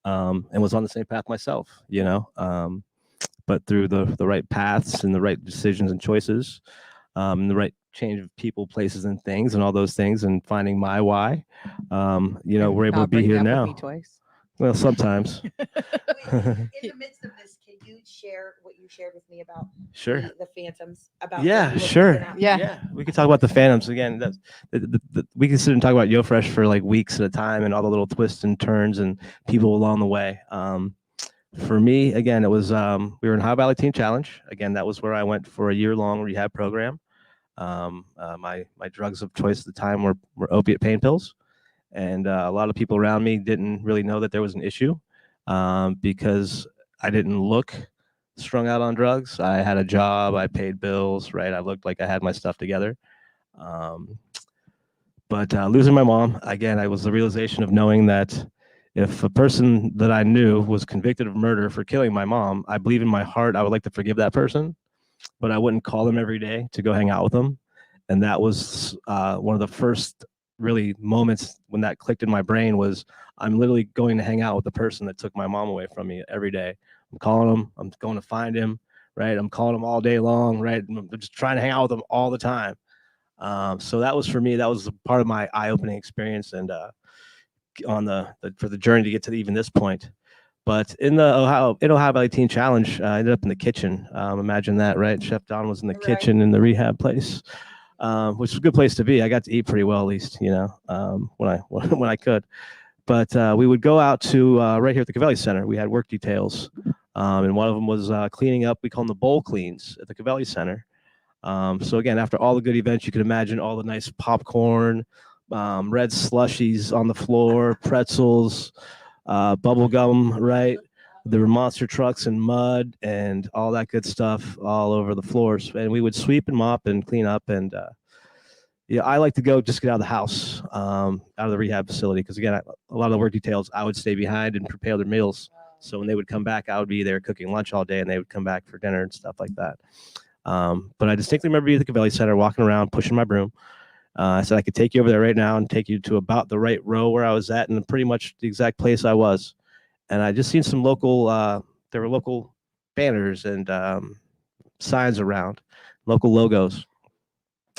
and was on the same path myself, but through the right paths and the right decisions and choices, and the right change of people, places, and things, and all those things, and finding my why, we're able to be here now. Well, sometimes. In the midst of this, can you share what you shared with me about Sure. the phantoms? About Yeah, what sure. you've been out- Yeah. We could talk about the phantoms again. That's we can sit and talk about YoFresh for like weeks at a time, and all the little twists and turns and people along the way. For me, again, it was we were in Ohio Valley Teen Challenge. Again, that was where I went for a year-long rehab program. My drugs of choice at the time were opiate pain pills, and a lot of people around me didn't really know that there was an issue, because I didn't look strung out on drugs. I had a job, I paid bills, right? I looked like I had my stuff together. But losing my mom, again, I was the realization of knowing that if a person that I knew was convicted of murder for killing my mom, I believe in my heart I would like to forgive that person, but I wouldn't call them every day to go hang out with them. And that was one of the first really moments when that clicked in my brain. Was I'm literally going to hang out with the person that took my mom away from me every day. I'm calling him. I'm going to find him, right? I'm calling him all day long, right? I'm just trying to hang out with him all the time. So that was, for me, that was part of my eye-opening experience, and on for the journey to get to even this point. But in the Ohio Valley Teen Challenge, I ended up in the kitchen. Imagine that, right? Chef Don was in the kitchen in the rehab place, which was a good place to be. I got to eat pretty well, at least, when I could. But we would go out to right here at the Cavelli Center. We had work details, and one of them was cleaning up. We call them the bowl cleans at the Cavelli Center. So again, after all the good events, you can imagine all the nice popcorn, red slushies on the floor, pretzels, bubble gum, right? There were monster trucks and mud and all that good stuff all over the floors. And we would sweep and mop and clean up. And yeah, I like to go just get out of the house, out of the rehab facility. Because again, a lot of the work details, I would stay behind and prepare their meals. So when they would come back, I would be there cooking lunch all day, and they would come back for dinner and stuff like that. But I distinctly remember being at the Cavelli Center, walking around, pushing my broom. I said I could take you over there right now and take you to about the right row where I was at, and pretty much the exact place I was. And I just seen some local, there were local banners and signs around, local logos.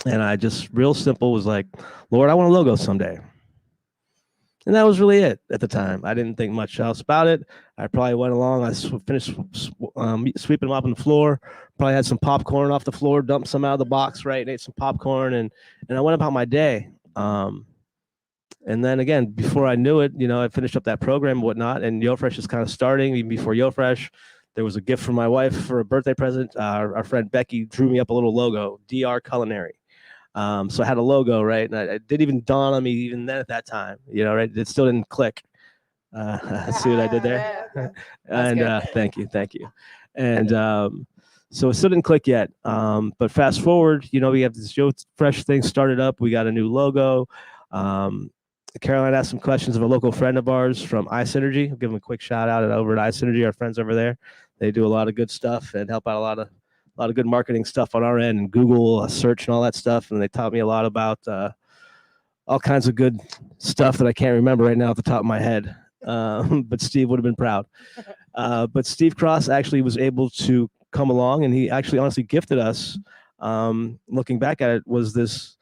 And I just real simple was like, Lord, I want a logo someday. And that was really it at the time. I didn't think much else about it. I probably went along. I finished sweeping them up on the floor. Probably had some popcorn off the floor, dumped some out of the box, right, and ate some popcorn. And I went about my day. And then again, before I knew it, I finished up that program and whatnot. And YoFresh is kind of starting. Even before YoFresh, there was a gift from my wife for a birthday present. Our friend Becky drew me up a little logo, DR Culinary. So I had a logo, right? And it didn't even dawn on me even then at that time, right? It still didn't click. See what I did there? And thank you. And so it still didn't click yet. But fast forward, we have this YoFresh thing started up. We got a new logo. Caroline asked some questions of a local friend of ours from iSynergy. I'll give them a quick shout out over at iSynergy, our friends over there. They do a lot of good stuff and help out a lot of good marketing stuff on our end, and Google search and all that stuff. And they taught me a lot about all kinds of good stuff that I can't remember right now at the top of my head. But Steve would have been proud. But Steve Cross actually was able to come along, and he actually honestly gifted us. Looking back at it, was this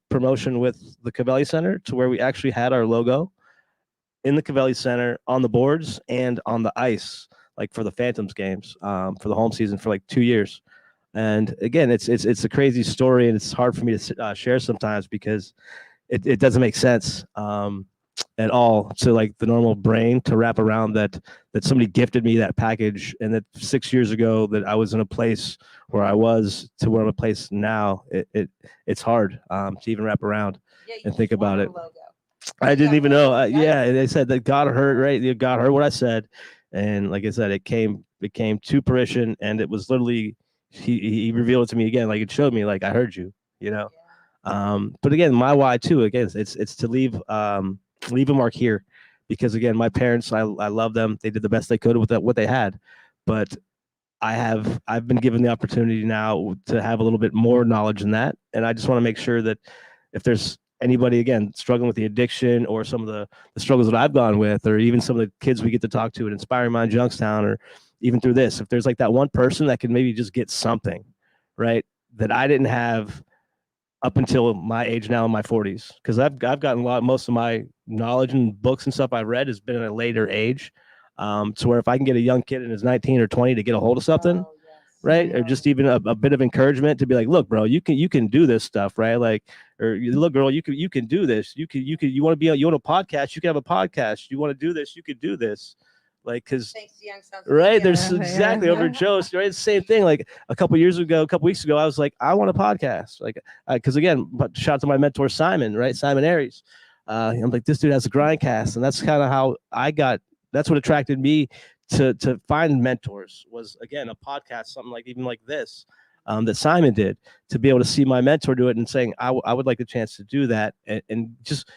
promotion with the Cavelli Center, to where we actually had our logo in the Cavelli Center on the boards and on the ice, like for the Phantoms games, for the home season for like 2 years. And again, it's a crazy story, and it's hard for me to share sometimes because it doesn't make sense at all to like the normal brain to wrap around that somebody gifted me that package, and that 6 years ago that I was in a place where I was to where I'm a place now. It's hard to even wrap around and think about it. I didn't even know. Yeah, they said that God heard, right? God heard what I said, and like I said, it came to fruition, and it was literally he revealed it to me again, like it showed me, like I heard you, But again, my why too, again, it's to leave a mark here, because again, my parents, I love them. They did the best they could with what they had, but I've been given the opportunity now to have a little bit more knowledge in that, and I just want to make sure that if there's anybody again struggling with the addiction, or some of the struggles that I've gone with, or even some of the kids we get to talk to at Inspiring Minds Youngstown, or even through this, if there's like that one person that can maybe just get something, right, that I didn't have up until my age now in my 40s, because I've gotten most of my knowledge and books and stuff I've read has been at a later age, to where if I can get a young kid in his 19 or 20 to get a hold of something, right, or just even a bit of encouragement to be like, look, bro, you can do this stuff, right? Like, or look, girl, you can do this. You want a podcast, you can have a podcast. You want to do this, you could do this. Like, because right, there's exactly over Joe's, right? It's the same thing. Like a couple weeks ago, I was like, I want a podcast. Like, because again, but shout out to my mentor Simon, right? Simon Aries. I'm like, this dude has a grindcast, and that's kind of how that's what attracted me to find mentors, was again a podcast, something like even like this, that Simon did, to be able to see my mentor do it and saying, I would like the chance to do that, and just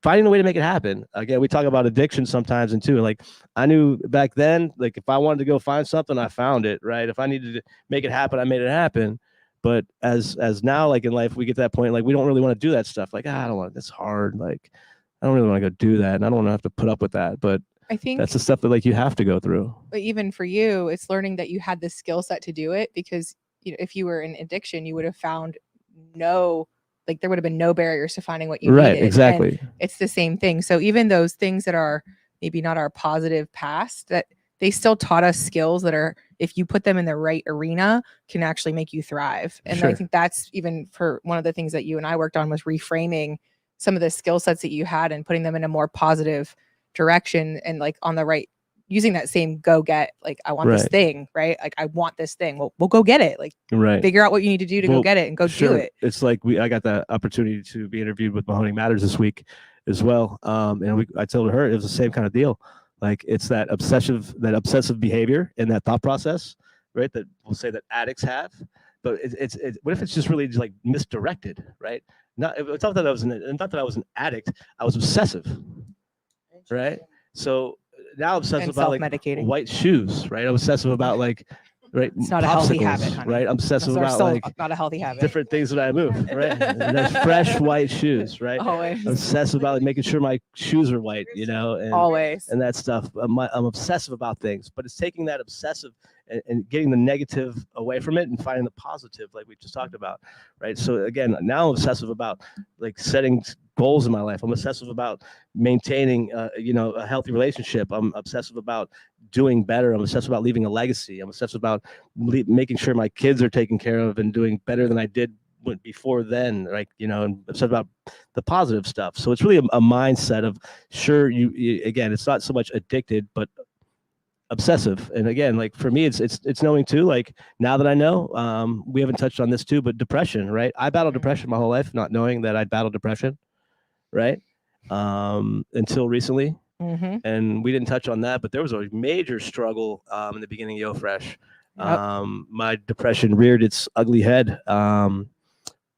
finding a way to make it happen. Again, we talk about addiction sometimes, and too, like I knew back then, like if I wanted to go find something, I found it, right? If I needed to make it happen, I made it happen. But as now, like in life, we get to that point, like we don't really want to do that stuff. Like, I don't want, that's hard. Like, I don't really want to go do that, and I don't want to have to put up with that. But I think that's the stuff that like you have to go through. But even for you, it's learning that you had the skill set to do it, because if you were in addiction, you would have found there would have been no barriers to finding what you needed. Right, exactly. And it's the same thing. So even those things that are maybe not our positive past, that they still taught us skills that are, if you put them in the right arena, can actually make you thrive. And I think that's even for one of the things that you and I worked on, was reframing some of the skill sets that you had and putting them in a more positive direction and like on the right, using that same go get, like, I want this Right. thing, right? Like, I want this thing. Well, we'll go get it. Like, Right. figure out what you need to do to Well, go get it and go do Sure. it. It's like I got the opportunity to be interviewed with Mahoning Matters this week as well. And I told her it was the same kind of deal. Like it's that obsessive behavior and that thought process, right? That we'll say that addicts have, but it's what if it's just really just like misdirected, right? It's not that I was an addict. I was obsessive, right? So now I'm obsessive And about like self-medicating. white shoes, right? I'm obsessive about like right. It's not a healthy popsicles, habit, honey. right? I'm obsessive Those are about so like not a healthy habit. different things that I move, right? And there's fresh white shoes, right? Always. I'm obsessive about like, making sure my shoes are white, and Always. and that stuff. I'm obsessive about things, but it's taking that obsessive and getting the negative away from it and finding the positive, like we just talked about, right? So again, now I'm obsessive about like setting goals in my life. I'm obsessive about maintaining, a healthy relationship. I'm obsessive about doing better. I'm obsessed about leaving a legacy. I'm obsessed about making sure my kids are taken care of and doing better than I did before then, like, and obsessed about the positive stuff. So it's really a mindset of again, it's not so much addicted, but obsessive. And again, like for me, it's knowing too, like now that I know, we haven't touched on this too, but depression, right? I battled depression my whole life, not knowing that I'd battled depression, right? Until recently. Mm-hmm. And we didn't touch on that, but there was a major struggle in the beginning of YoFresh. Yep. My depression reared its ugly head.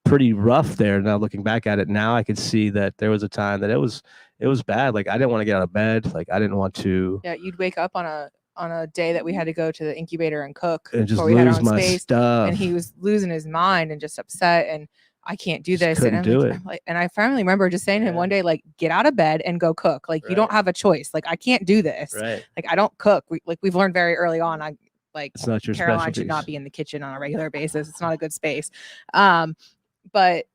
Pretty rough there. Now looking back at it now, I could see that there was a time that it was bad. Like I didn't want to get out of bed. Like I didn't want to. Yeah, you'd wake up on a day that we had to go to the incubator and cook And just before we had our lose own my space, stuff. and he was losing his mind and just upset, and I can't do Just this. couldn't And do I'm like, and I finally remember just saying to him Yeah. one day, like, get out of bed and go cook. Like, you don't Right. have a choice. Like, I can't do this. Right. Like, I don't cook. We've learned very early on. It's not your Caroline should not specialties. be in the kitchen on a regular basis. It's not a good space. But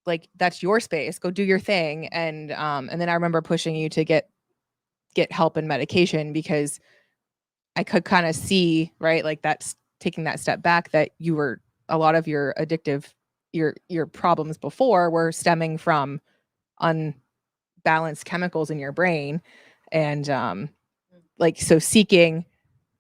like that's your space. Go do your thing. And then I remember pushing you to get help and medication because I could kind of see, right, like that's taking that step back, that you were, a lot of your addictive, your problems before were stemming from unbalanced chemicals in your brain. And like, so seeking,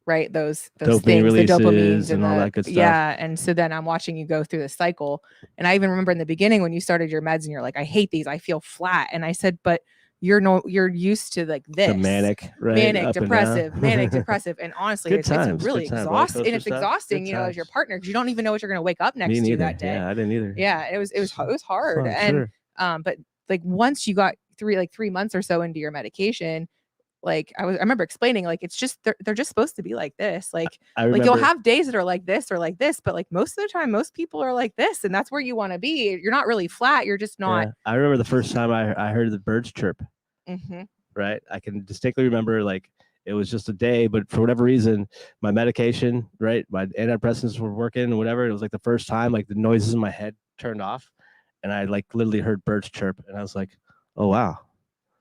right, those Dopamine things, the releases dopamines and all that good stuff. Yeah. And so then I'm watching you go through the cycle. And I even remember in the beginning when you started your meds and you're like, I hate these, I feel flat. And I said, but you're used to like this The manic, right? manic Up and depressive down. manic depressive. And honestly, Good it's times, really good times. Roller exhausting. And it's coaster stuff, exhausting, good as your times. partner, because you don't even know what you're going to wake up Me next to neither. that day. Yeah, I didn't either. Yeah, it was hard. Oh, And sure. but like once you got 3 months or so into your medication, like I remember explaining, like it's just they're just supposed to be like this. Like I remember, like you'll have days that are like this or like this, but like most of the time, most people are like this, and that's where you want to be. You're not really flat. You're just not. Yeah, I remember the first time I heard the birds chirp. Mm-hmm. Right, I can distinctly remember, like it was just a day, but for whatever reason, my medication, right, my antidepressants were working and whatever. It was like the first time, like the noises in my head turned off, and I like literally heard birds chirp, and I was like, oh wow.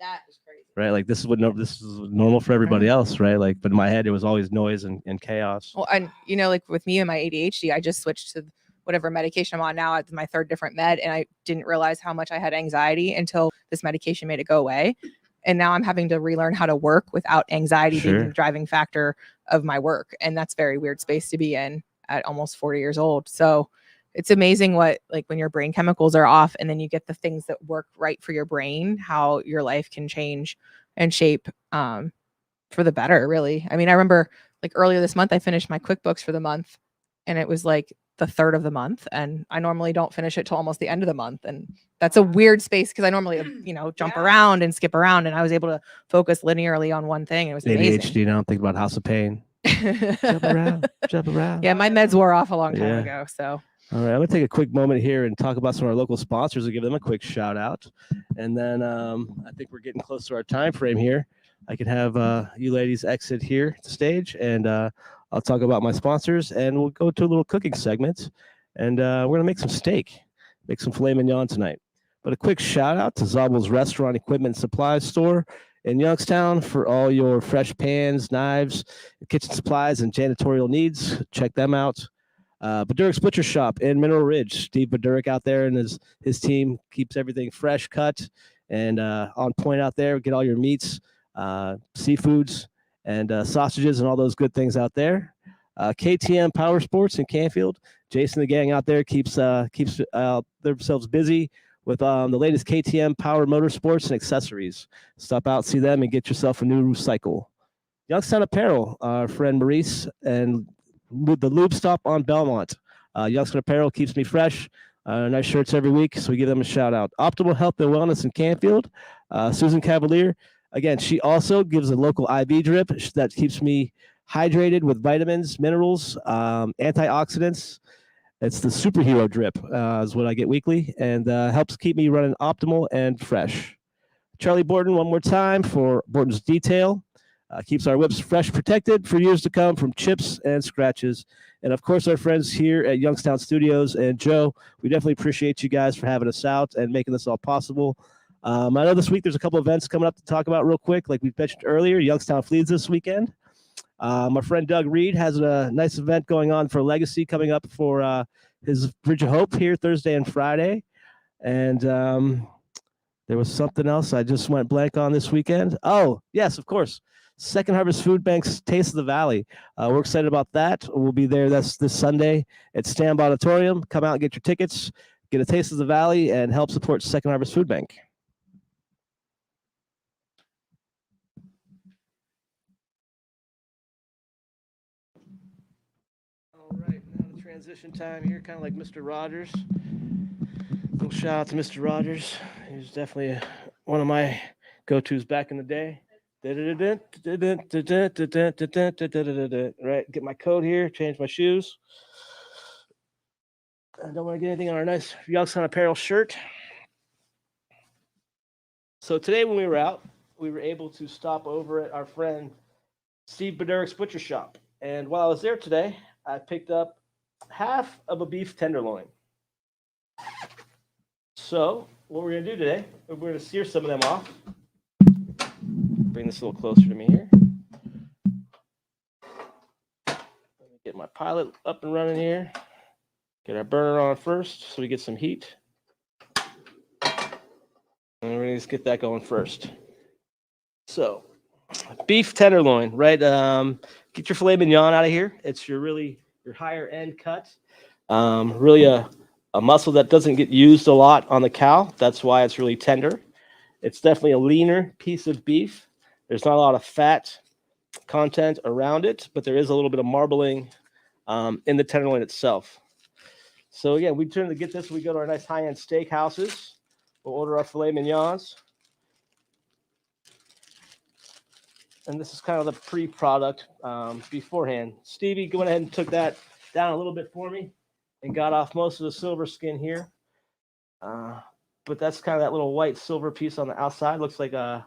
That is crazy. Right, like this is normal for everybody else, right? Like, but in my head, it was always noise and chaos. Well, and like with me and my ADHD, I just switched to whatever medication I'm on now. It's my 3rd different med, and I didn't realize how much I had anxiety until this medication made it go away. And now I'm having to relearn how to work without anxiety being the driving factor of my work, and that's a very weird space to be in at almost 40 years old. So it's amazing what, like, when your brain chemicals are off and then you get the things that work right for your brain, how your life can change and shape for the better, really. I mean, I remember like earlier this month, I finished my QuickBooks for the month, and it was like the 3rd of the month. And I normally don't finish it till almost the end of the month. And that's a weird space because I normally, jump around and skip around, and I was able to focus linearly on one thing. It was amazing. ADHD, now think about House of Pain. Jump around. Yeah, my meds wore off a long time ago. So all right, I'm gonna take a quick moment here and talk about some of our local sponsors and give them a quick shout out. And then I think we're getting close to our time frame here. I can have you ladies exit here to stage, and I'll talk about my sponsors, and we'll go to a little cooking segment, and we're gonna make some steak, make some filet mignon tonight. But a quick shout out to Zabel's Restaurant Equipment Supply Store in Youngstown for all your fresh pans, knives, kitchen supplies, and janitorial needs. Check them out. Badurik's Butcher Shop in Mineral Ridge. Steve Badurik out there and his team keeps everything fresh cut and on point out there. Get all your meats seafoods, and sausages and all those good things out there. KTM Power Sports in Canfield. Jason, the gang out there keeps themselves busy with the latest KTM Power Motorsports and accessories. Stop out, see them, and get yourself a new cycle. Youngstown Apparel, our friend Maurice, and the Lube Stop on Belmont. Youngstown Apparel keeps me fresh. Nice shirts every week, so we give them a shout out. Optimal Health and Wellness in Canfield. Susan Cavalier, again, she also gives a local IV drip that keeps me hydrated with vitamins, minerals, antioxidants. It's the superhero drip is what I get weekly, and helps keep me running optimal and fresh. Charlie Borton, one more time for Borton's Detail. Keeps our whips fresh, protected for years to come from chips and scratches. And of course, our friends here at Youngstown Studios. And Joe, we definitely appreciate you guys for having us out and making this all possible. I know this week there's a couple events coming up to talk about real quick. Like we mentioned earlier, Youngstown Fleets this weekend. My friend Doug Reed has a nice event going on for Legacy coming up for his Bridge of Hope here Thursday and Friday. And there was something else I just went blank on this weekend. Oh, yes, of course. Second Harvest Food Bank's Taste of the Valley. We're excited about that. We'll be there. That's this Sunday at Stamp Auditorium. Come out and get your tickets, get a taste of the Valley, and help support Second Harvest Food Bank. All right, now the transition time here, kind of like Mr. Rogers. Little shout out to Mr. Rogers. He's definitely one of my go-tos back in the day. Right, get my coat here, change my shoes. I don't want to get anything on our nice Youngstown Apparel shirt. So today when we were out, we were able to stop over at our friend Steve Bedurik's Butcher Shop. And while I was there today, I picked up half of a beef tenderloin. So what we're going to do today, we're going to sear some of them off. Bring this a little closer to me here. Let me get my pilot up and running here. Get our burner on first so we get some heat. And we're going to just get that going first. So, beef tenderloin, right? Get your filet mignon out of here. It's your higher end cut. Really a muscle that doesn't get used a lot on the cow. That's why it's really tender. It's definitely a leaner piece of beef. There's not a lot of fat content around it, but there is a little bit of marbling in the tenderloin itself. So again, we turn to get this. We go to our nice high-end steak houses. We'll order our filet mignons. And this is kind of the pre-product beforehand. Stevie, go ahead and took that down a little bit for me and got off most of the silver skin here. But that's kind of that little white silver piece on the outside. Looks like a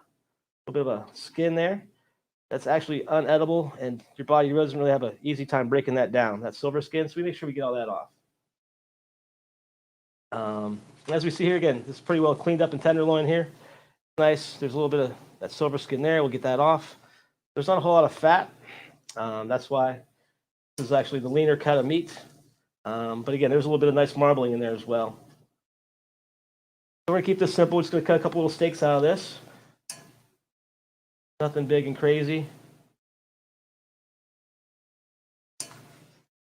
little bit of a skin there. That's actually unedible, and your body doesn't really have an easy time breaking that down, that silver skin. So we make sure we get all that off. As we see here again, this is pretty well cleaned up and tenderloin here. Nice. There's a little bit of that silver skin there. We'll get that off. There's not a whole lot of fat. That's why this is actually the leaner cut of meat. But again, there's a little bit of nice marbling in there as well. So we're going to keep this simple. We're just going to cut a couple little steaks out of this. Nothing big and crazy.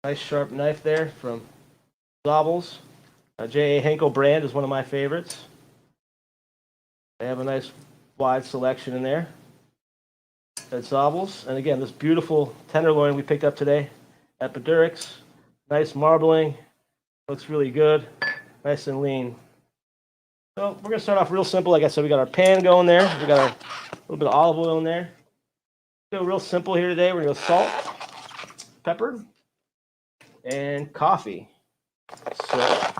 Nice sharp knife there from Zabels. J.A. Henkel brand is one of my favorites. They have a nice wide selection in there at Zabels. And again, this beautiful tenderloin we picked up today at Bedurik's. Nice marbling. Looks really good. Nice and lean. So we're going to start off real simple. Like I said, we got our pan going there. We got a little bit of olive oil in there. Go real simple here today. We're going to go salt, pepper, and coffee. So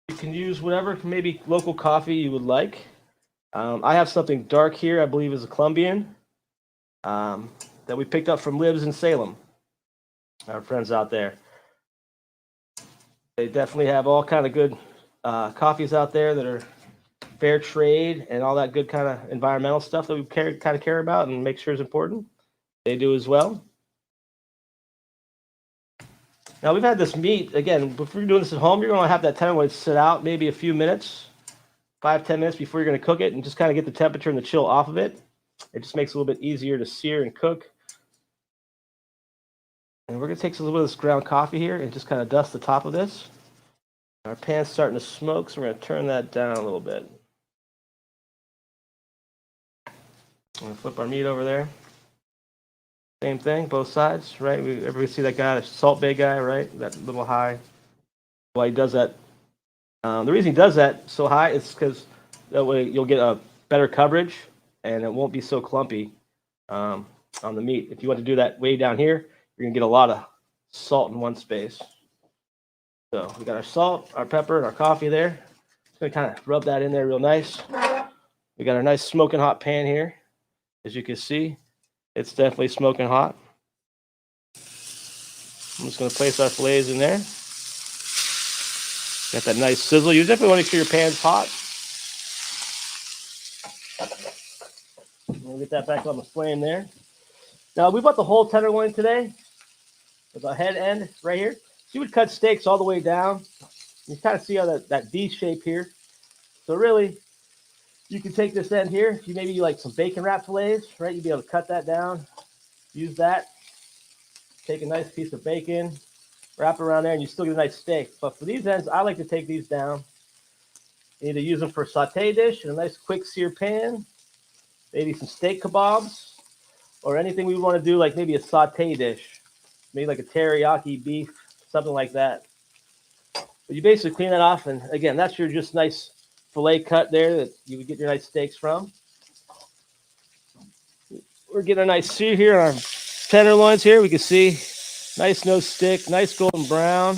you can use whatever, maybe local coffee you would like. I have something dark here, I believe is a Colombian, that we picked up from Libs in Salem. Our friends out there. They definitely have all kind of good coffees out there that are fair trade and all that good kind of environmental stuff that we kind of care about and make sure is important. They do as well. Now we've had this meat, again, if you're doing this at home, you're going to have that tenderloin sit out maybe a few minutes 5-10 minutes before you're going to cook it, and just kind of get the temperature and the chill off of it. It just makes it a little bit easier to sear and cook. And we're going to take a little bit of this ground coffee here and just kind of dust the top of this. Our pan's starting to smoke, so we're going to turn that down a little bit. I'm going to flip our meat over there. Same thing, both sides, right? Everybody see that guy, the Salt Bay guy, right? That little high. Why he does that? The reason he does that so high is because that way you'll get a better coverage and it won't be so clumpy on the meat. If you want to do that way down here, you're going to get a lot of salt in one space. So we got our salt, our pepper, and our coffee there. Just going to kind of rub that in there real nice. We got our nice smoking hot pan here. As you can see, it's definitely smoking hot. I'm just going to place our fillets in there. Got that nice sizzle. You definitely want to make sure your pan's hot. We'll get that back on the flame there. Now, we bought the whole tenderloin today with the head end right here. So you would cut steaks all the way down. You kind of see how that V shape here. So really, you can take this end here. If you maybe like some bacon wrap fillets, right? You'd be able to cut that down. Use that. Take a nice piece of bacon, wrap around there, and you still get a nice steak. But for these ends, I like to take these down. You need to use them for a saute dish in a nice quick sear pan. Maybe some steak kebabs or anything we want to do, like maybe a saute dish. Maybe like a teriyaki beef, something like that. But you basically clean that off, and again, that's your just nice fillet cut there that you would get your nice steaks from. We're getting a nice sear here on our tenderloins here. We can see nice no stick, nice golden brown.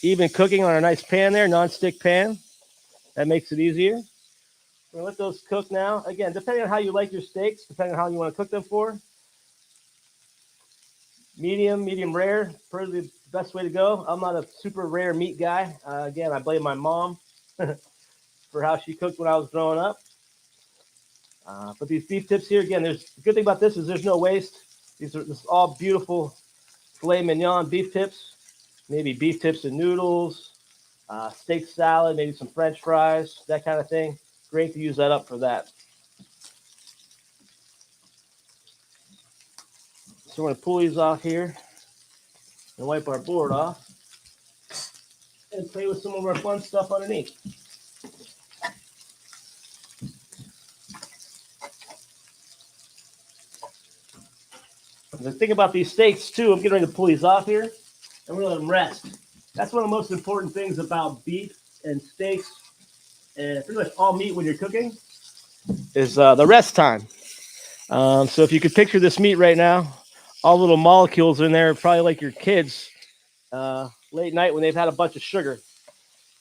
Even cooking on a nice pan there, non-stick pan. That makes it easier. We're going to let those cook now. Again, depending on how you like your steaks, depending on how you want to cook them for. Medium rare, probably the best way to go. I'm not a super rare meat guy. Again, I blame my mom for how she cooked when I was growing up. But these beef tips here, again, the good thing about this is there's no waste. This is all beautiful filet mignon beef tips. Maybe beef tips and noodles, steak salad, maybe some French fries, that kind of thing. Great to use that up for that. So we're going to pull these off here and wipe our board off and play with some of our fun stuff underneath. The thing about these steaks too, I'm getting ready to pull these off here and we're going to let them rest. That's one of the most important things about beef and steaks and pretty much all meat when you're cooking is the rest time. So if you could picture this meat right now, all little molecules in there, probably like your kids late night when they've had a bunch of sugar,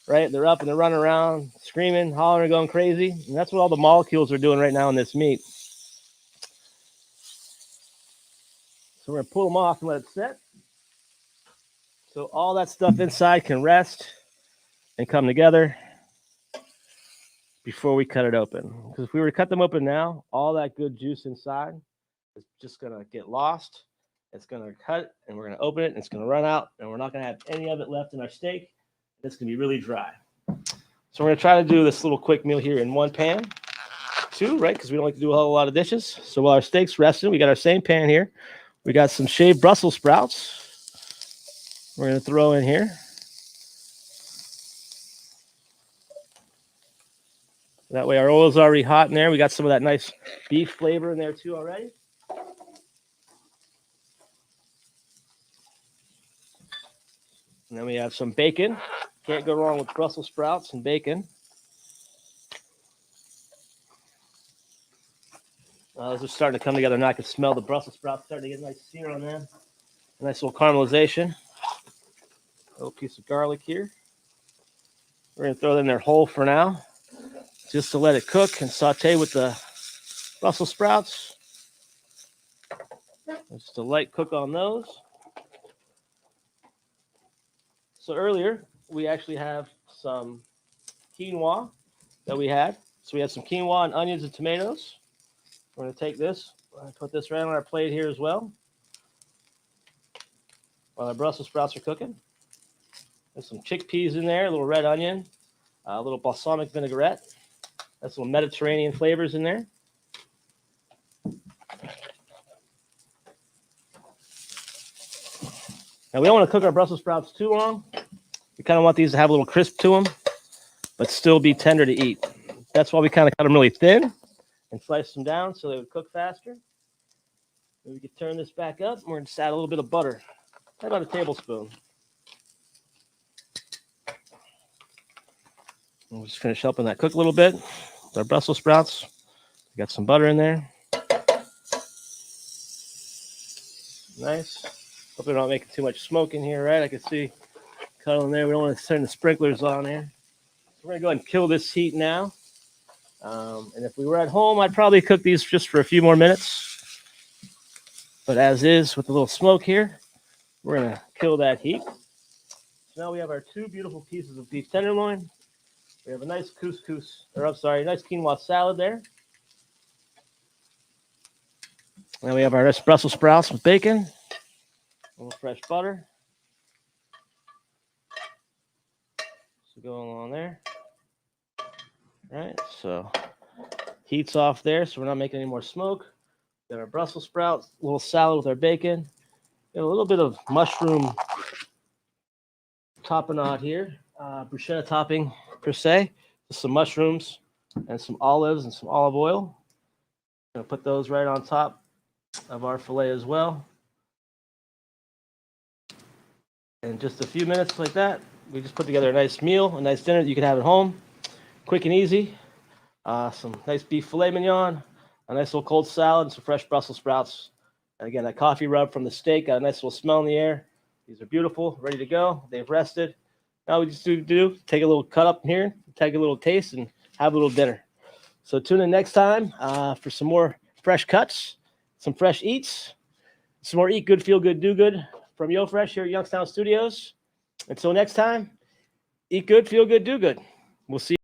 right? They're up and they're running around, screaming, hollering, going crazy. And that's what all the molecules are doing right now in this meat. So we're going to pull them off and let it set. So all that stuff inside can rest and come together before we cut it open. Because if we were to cut them open now, all that good juice inside is just going to get lost. It's going to cut, and we're going to open it, and it's going to run out, and we're not going to have any of it left in our steak. It's going to be really dry. So we're going to try to do this little quick meal here in one pan, two, right? Because we don't like to do a whole lot of dishes. So while our steak's resting, we got our same pan here. We got some shaved Brussels sprouts. We're going to throw in here. That way our oil's already hot in there. We got some of that nice beef flavor in there too already. And then we have some bacon. Can't go wrong with Brussels sprouts and bacon. Those are starting to come together now. I can smell the Brussels sprouts starting to get a nice sear on them. A nice little caramelization. A little piece of garlic here. We're going to throw it in there whole for now, just to let it cook and saute with the Brussels sprouts. Just a light cook on those. So earlier, we actually have some quinoa that we had. So we had some quinoa and onions and tomatoes. We're going to take this and put this right on our plate here as well while our Brussels sprouts are cooking. There's some chickpeas in there, a little red onion, A little balsamic vinaigrette. That's some Mediterranean flavors in there. Now, we don't want to cook our Brussels sprouts too long. We kind of want these to have a little crisp to them, but still be tender to eat. That's why we kind of cut them really thin and slice them down so they would cook faster. And we could turn this back up, and we're going to add a little bit of butter, about a tablespoon. And we'll just finish helping that cook a little bit with our Brussels sprouts. We got some butter in there. Nice. Hope we're not making too much smoke in here, right? I can see cuddling there. We don't want to turn the sprinklers on here. So we're going to go ahead and kill this heat now. And if we were at home, I'd probably cook these just for a few more minutes. But as is, with a little smoke here, we're going to kill that heat. So now we have our two beautiful pieces of beef tenderloin. We have a nice nice quinoa salad there. Now we have our nice Brussels sprouts with bacon, a little fresh butter. So going along there. All right, so heat's off there, so we're not making any more smoke. Got our Brussels sprouts, a little salad with our bacon, and a little bit of mushroom tapenade here, bruschetta topping per se, just some mushrooms and some olives and some olive oil. I'm gonna put those right on top of our filet as well. In just a few minutes like that, we just put together a nice meal, a nice dinner that you can have at home. Quick and easy. Some nice beef filet mignon, a nice little cold salad, and some fresh Brussels sprouts. And again, that coffee rub from the steak got a nice little smell in the air. These are beautiful, ready to go. They've rested. Now we just take a little cut up here, take a little taste, and have a little dinner. So tune in next time for some more fresh cuts, some fresh eats, some more eat good, feel good, do good from YoFresh here at Youngstown Studios. Until next time, eat good, feel good, do good. We'll see you.